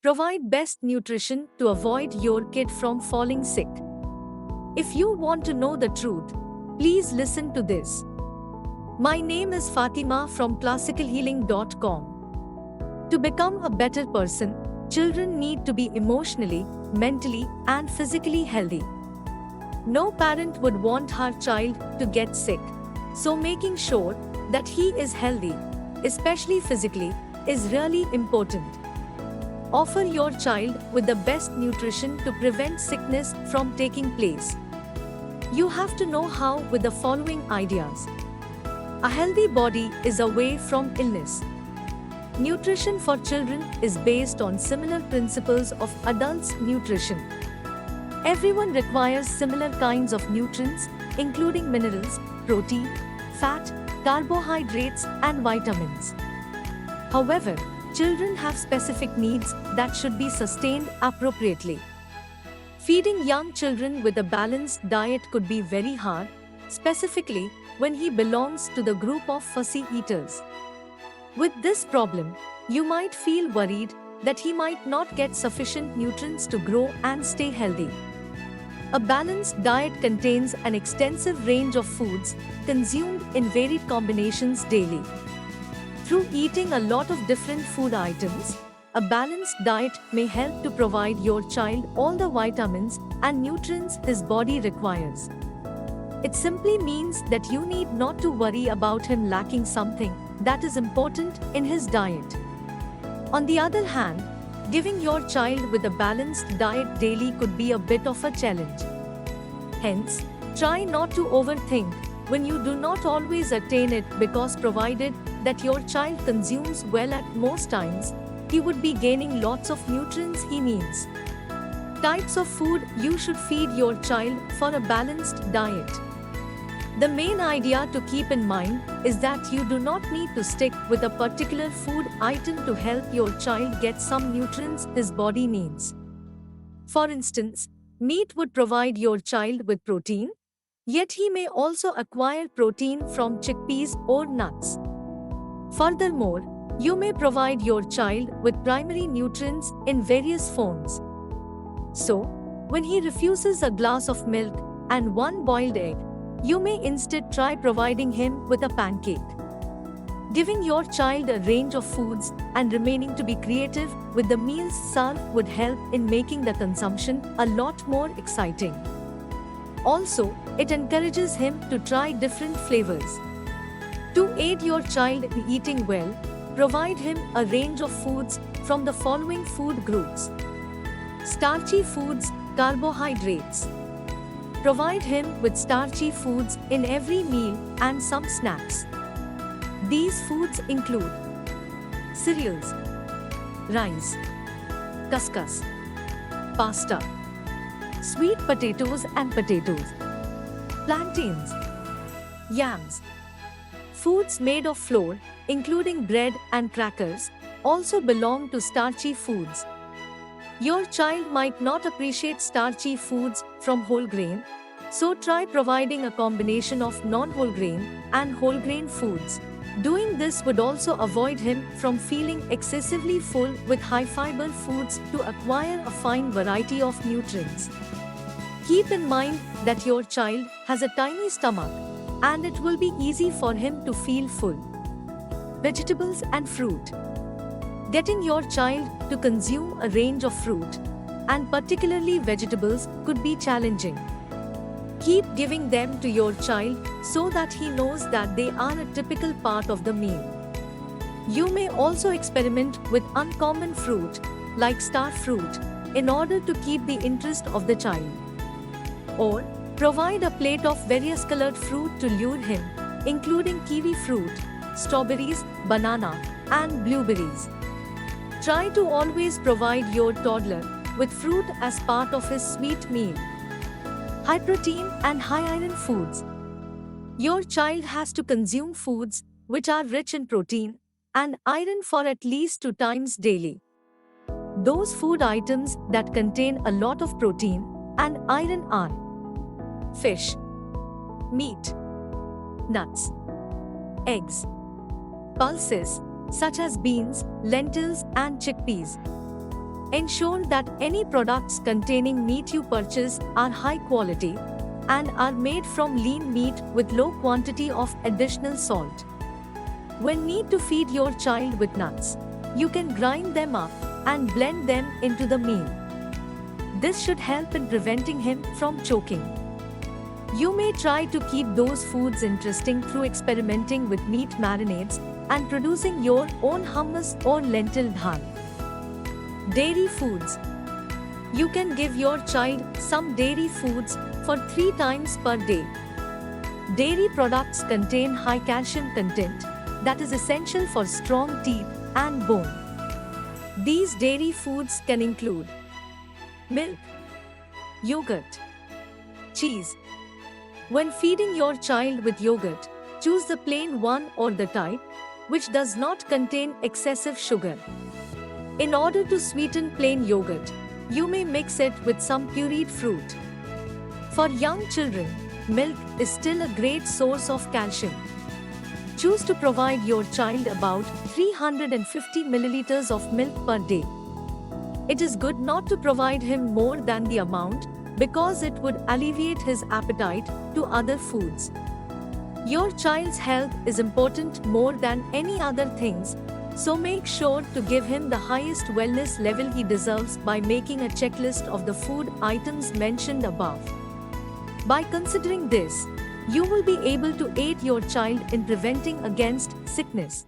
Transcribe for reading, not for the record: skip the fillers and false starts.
Provide best nutrition to avoid your kid from falling sick. If you want to know the truth, please listen to this. My name is Fatima from classicalhealing.com. To become a better person, children need to be emotionally, mentally, and physically healthy. No parent would want her child to get sick, so making sure that he is healthy, especially physically, is really important. Offer your child with the best nutrition to prevent sickness from taking place. You have to know how with the following ideas. A healthy body is away from illness. Nutrition for children is based on similar principles of adults' nutrition. Everyone requires similar kinds of nutrients, including minerals, protein, fat, carbohydrates, and vitamins. However, children have specific needs that should be sustained appropriately. Feeding young children with a balanced diet could be very hard, specifically when he belongs to the group of fussy eaters. With this problem, you might feel worried that he might not get sufficient nutrients to grow and stay healthy. A balanced diet contains an extensive range of foods consumed in varied combinations daily. Through eating a lot of different food items, a balanced diet may help to provide your child all the vitamins and nutrients his body requires. It simply means that you need not to worry about him lacking something that is important in his diet. On the other hand, giving your child with a balanced diet daily could be a bit of a challenge. Hence, try not to overthink when you do not always attain it, because provided that your child consumes well at most times, he would be gaining lots of nutrients he needs. Types of food you should feed your child for a balanced diet. The main idea to keep in mind is that you do not need to stick with a particular food item to help your child get some nutrients his body needs. For instance, meat would provide your child with protein, yet he may also acquire protein from chickpeas or nuts. Furthermore, you may provide your child with primary nutrients in various forms. So, when he refuses a glass of milk and one boiled egg, you may instead try providing him with a pancake. Giving your child a range of foods and remaining to be creative with the meals served would help in making the consumption a lot more exciting. Also, it encourages him to try different flavors. To aid your child in eating well, provide him a range of foods from the following food groups. Starchy foods, carbohydrates. Provide him with starchy foods in every meal and some snacks. These foods include cereals, rice, couscous, pasta, sweet potatoes and potatoes, plantains, yams. Foods made of flour, including bread and crackers, also belong to starchy foods. Your child might not appreciate starchy foods from whole grain, so try providing a combination of non-whole grain and whole grain foods. Doing this would also avoid him from feeling excessively full with high-fiber foods to acquire a fine variety of nutrients. Keep in mind that your child has a tiny stomach, and it will be easy for him to feel full. Vegetables and fruit. Getting your child to consume a range of fruit, and particularly vegetables, could be challenging. Keep giving them to your child so that he knows that they are a typical part of the meal. You may also experiment with uncommon fruit, like star fruit, in order to keep the interest of the child. Or, provide a plate of various colored fruit to lure him, including kiwi fruit, strawberries, banana, and blueberries. Try to always provide your toddler with fruit as part of his sweet meal. High protein and high iron foods. Your child has to consume foods which are rich in protein and iron for at least 2 times daily. Those food items that contain a lot of protein and iron are fish, meat, nuts, eggs, pulses such as beans, lentils, and chickpeas, Ensure that any products containing meat you purchase are high quality and are made from lean meat with low quantity of additional salt. When need to feed your child with nuts, you can grind them up and blend them into the meal. This should help in preventing him from choking. You may try to keep those foods interesting through experimenting with meat marinades and producing your own hummus or lentil dal. Dairy foods. You can give your child some dairy foods for 3 times per day. Dairy products contain high calcium content that is essential for strong teeth and bone. These dairy foods can include milk, yogurt, cheese. When feeding your child with yogurt, choose the plain one or the type which does not contain excessive sugar. In order to sweeten plain yogurt, you may mix it with some pureed fruit. For young children, milk is still a great source of calcium. Choose to provide your child about 350 milliliters of milk per day. It is good not to provide him more than the amount because it would alleviate his appetite to other foods. Your child's health is important more than any other things, so make sure to give him the highest wellness level he deserves by making a checklist of the food items mentioned above. By considering this, you will be able to aid your child in preventing against sickness.